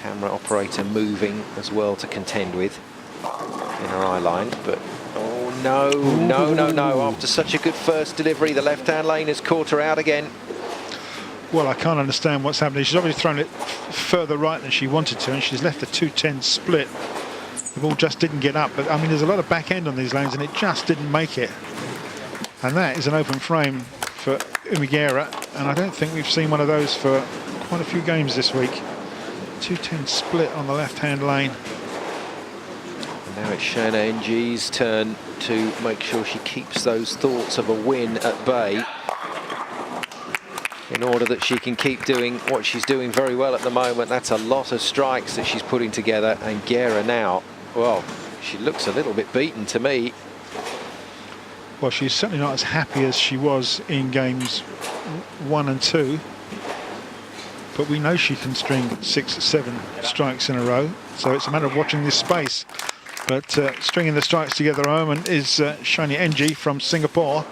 Camera operator moving as well to contend with in her eye line, but oh no, no. After such a good first delivery, the left-hand lane has caught her out again. Well, I can't understand what's happening. She's obviously thrown it further right than she wanted to, and she's left a 210 split. The ball just didn't get up, but I mean, there's a lot of back end on these lanes, and it just didn't make it. And that is an open frame for Umigera, and I don't think we've seen one of those for quite a few games this week. 210 split on the left-hand lane. And now it's Shayna Ng's turn to make sure she keeps those thoughts of a win at bay, in order that she can keep doing what she's doing very well at the moment. That's a lot of strikes that she's putting together, and Guerra now, well, she looks a little bit beaten to me. Well, she's certainly not as happy as she was in games 1 and 2, but we know she can string 6 or 7 strikes in a row, so it's a matter of watching this space. But stringing the strikes together at the moment is Shayna Ng from Singapore,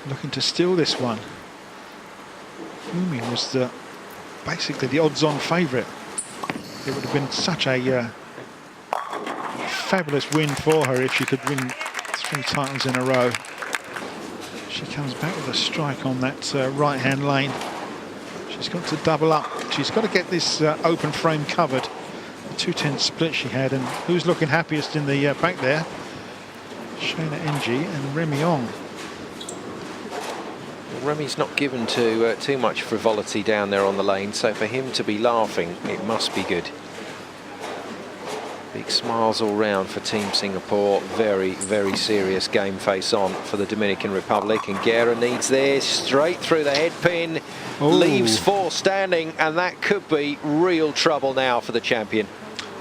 looking to steal this one. Umi was basically the odds-on favourite. It would have been such a fabulous win for her if she could win 3 titles in a row. She comes back with a strike on that right-hand lane. She's got to double up. She's got to get this open frame covered. The 210 split she had, and who's looking happiest in the back there? Shayna Ng and Remy Ong. Remy's not given to too much frivolity down there on the lane, so for him to be laughing, it must be good. Big smiles all round for Team Singapore. Very, very serious game face on for the Dominican Republic, and Guerra needs this straight through the head pin. Ooh. Leaves 4 standing, and that could be real trouble now for the champion.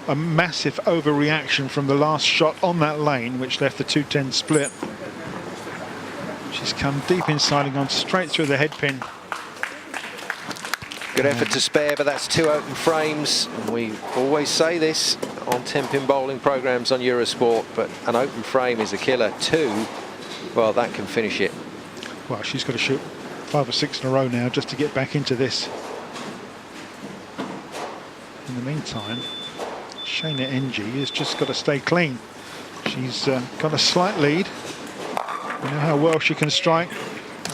A massive overreaction from the last shot on that lane, which left the 210 split. She's come deep inside and gone straight through the head pin. Good effort to spare, but that's 2 open frames. And we always say this on 10-pin bowling programs on Eurosport, but an open frame is a killer. 2, well, that can finish it. Well, she's got to shoot 5 or 6 in a row now just to get back into this. In the meantime, Shayna Ng has just got to stay clean. She's got a slight lead. You know how well she can strike.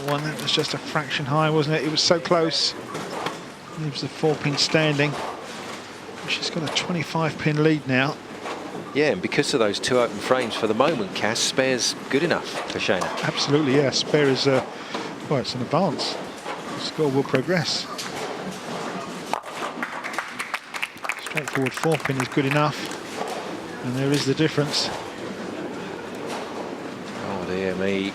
One that was just a fraction high, wasn't it? It was so close. Leaves the 4-pin standing. She's got a 25-pin lead now. Yeah, and because of those 2 open frames for the moment, Cass, spare's good enough for Shayna. Absolutely, yeah. Spare is, well, it's an advance. The score will progress. Straightforward 4-pin is good enough. And there is the difference. Dear me,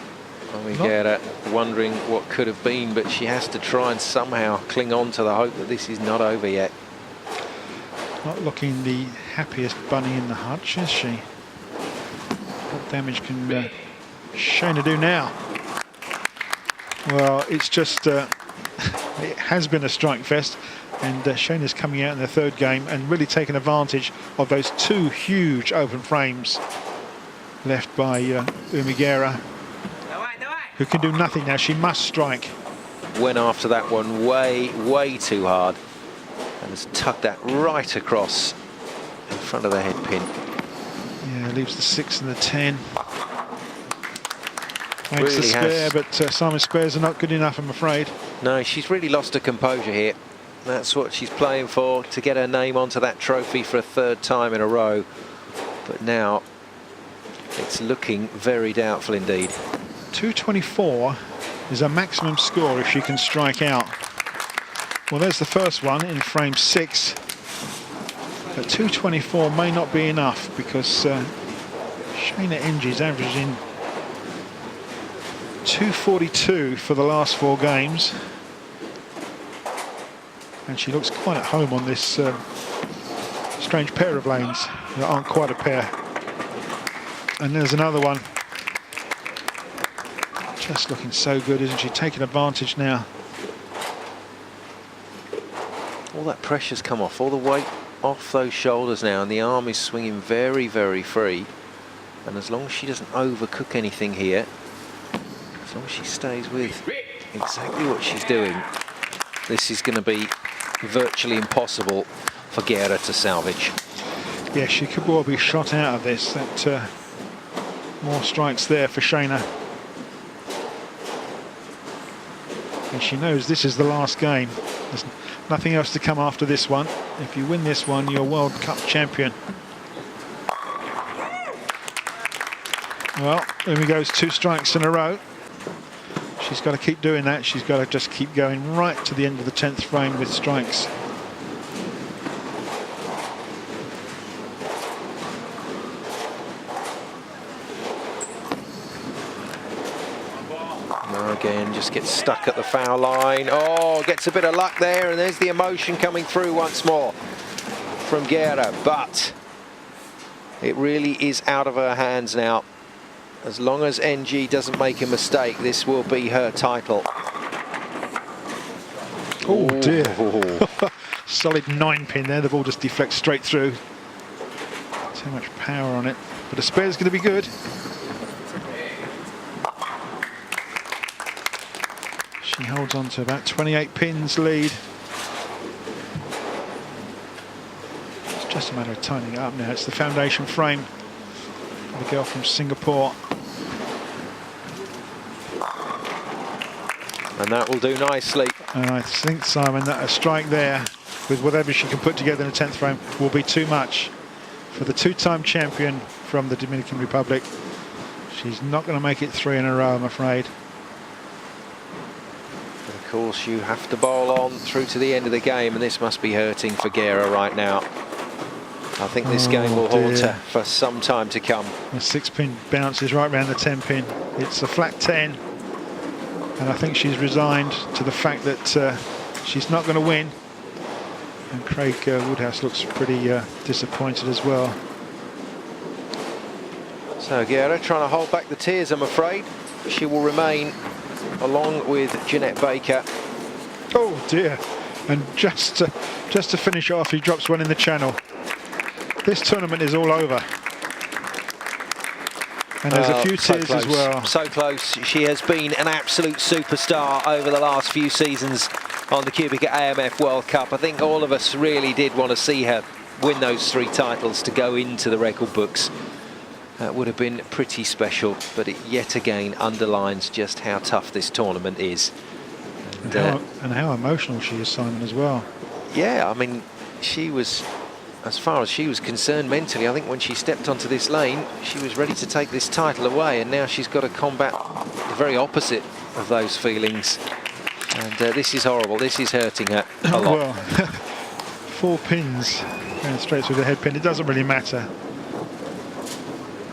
Guerra wondering what could have been, but she has to try and somehow cling on to the hope that this is not over yet. Not looking the happiest bunny in the hutch, is she? What damage can Shayna do now? Well, it's just it has been a strike fest, and Shayna's coming out in the 3rd game and really taking advantage of those 2 huge open frames left by Umigera, who can do nothing now. She must strike. Went after that one way too hard, and has tugged that right across in front of the head pin. Yeah, leaves the 6 and the 10. Makes really the spare, but Simon's spares are not good enough, I'm afraid. No, she's really lost her composure here. That's what she's playing for, to get her name onto that trophy for a 3rd time in a row. But now it's looking very doubtful indeed. 224 is a maximum score if she can strike out. Well, there's the first one in frame 6. But 224 may not be enough, because Shayna Ng is averaging 242 for the last 4 games. And she looks quite at home on this strange pair of lanes that aren't quite a pair. And there's another one. Just looking so good, isn't she? Taking advantage now. All that pressure's come off, all the weight off those shoulders now, and the arm is swinging very, very free. And as long as she doesn't overcook anything here, as long as she stays with exactly what she's doing, this is going to be virtually impossible for Guerra to salvage. Yeah, she could well be shot out of this. That more strikes there for Shayna. And she knows this is the last game. There's nothing else to come after this one. If you win this one, you're World Cup champion. Well, Umi goes 2 strikes in a row. She's got to keep doing that. She's got to just keep going right to the end of the 10th frame with strikes. Again, just gets stuck at the foul line. Oh, gets a bit of luck there, and there's the emotion coming through once more from Guerra. But it really is out of her hands now. As long as NG doesn't make a mistake, this will be her title. Oh dear. Solid 9-pin there. The ball just deflects straight through. Too much power on it. But the spare's going to be good. She holds on to about 28 pins lead. It's just a matter of tightening it up now. It's the foundation frame for the girl from Singapore. And that will do nicely. And I think, Simon, that a strike there with whatever she can put together in the 10th frame will be too much for the 2-time champion from the Dominican Republic. She's not going to make it 3 in a row, I'm afraid. But of course, you have to bowl on through to the end of the game, and this must be hurting for Guerra right now. I think this game will haunt her for some time to come. The 6-pin bounces right round the 10-pin. It's a flat 10. And I think she's resigned to the fact that she's not going to win. And Craig Woodhouse looks pretty disappointed as well. So Guerra trying to hold back the tears, I'm afraid. She will remain along with Jeanette Baker. Oh dear. And just to finish off, he drops one in the channel. This tournament is all over. And there's a few tears as well. So close. She has been an absolute superstar over the last few seasons on the QubicaAMF World Cup. I think all of us really did want to see her win those 3 titles to go into the record books. That would have been pretty special, but it yet again underlines just how tough this tournament is. And how emotional she is, Simon, as well. Yeah, I mean, she was, as far as she was concerned mentally, I think when she stepped onto this lane, she was ready to take this title away, and now she's got to combat the very opposite of those feelings. And this is horrible. This is hurting her a lot. Well, 4 pins going straight through the head pin. It doesn't really matter.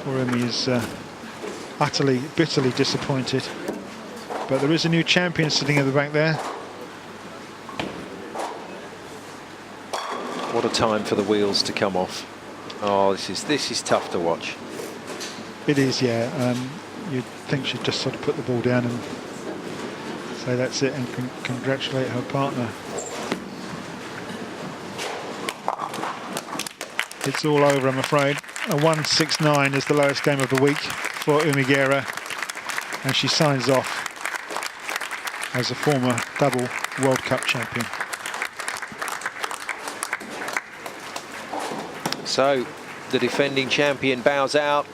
Poor Umi is utterly, bitterly disappointed. But there is a new champion sitting at the back there. What a time for the wheels to come off. Oh, this is tough to watch. It is, yeah. You'd think she'd just sort of put the ball down and say that's it and congratulate her partner. It's all over, I'm afraid. A 169 is the lowest game of the week for Umi Guerra, and she signs off as a former double World Cup champion. So the defending champion bows out.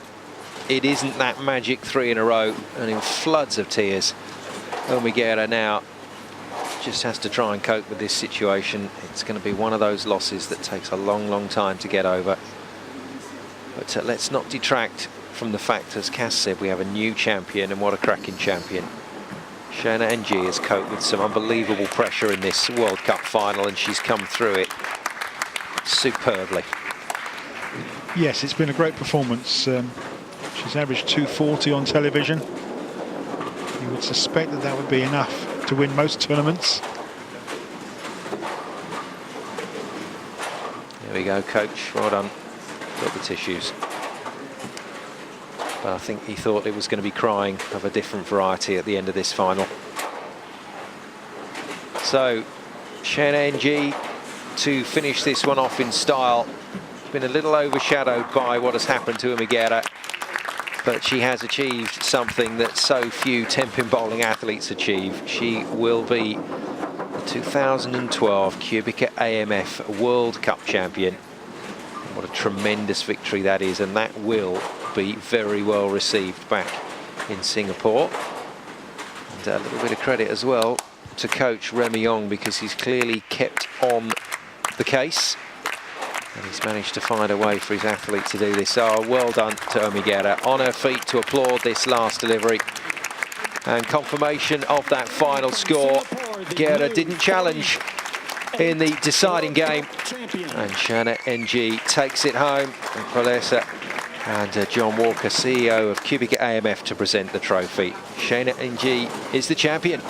It isn't that magic 3 in a row, and in floods of tears, Umi Guerra now just has to try and cope with this situation. It's going to be one of those losses that takes a long, long time to get over. But let's not detract from the fact, as Cass said, we have a new champion, and what a cracking champion. Shayna NG has coped with some unbelievable pressure in this World Cup final, and she's come through it superbly. Yes, it's been a great performance. She's averaged 240 on television. You would suspect that that would be enough to win most tournaments. There we go, coach. Well done. Got the tissues. But I think he thought it was going to be crying of a different variety at the end of this final. So, Shayna NG to finish this one off in style. Been a little overshadowed by what has happened to Umi Guerra, but she has achieved something that so few 10-pin bowling athletes achieve. She will be the 2012 QubicaAMF World Cup champion. What a tremendous victory that is, and that will be very well received back in Singapore. And a little bit of credit as well to coach Remy Ong, because he's clearly kept on the case and he's managed to find a way for his athlete to do this. Oh, well done to Omi Guerra, on her feet to applaud this last delivery. And confirmation of that final score. Guerra didn't challenge in the deciding game, and Shana NG takes it home. And Palesa and John Walker, CEO of QubicaAMF, to present the trophy. Shana NG is the champion.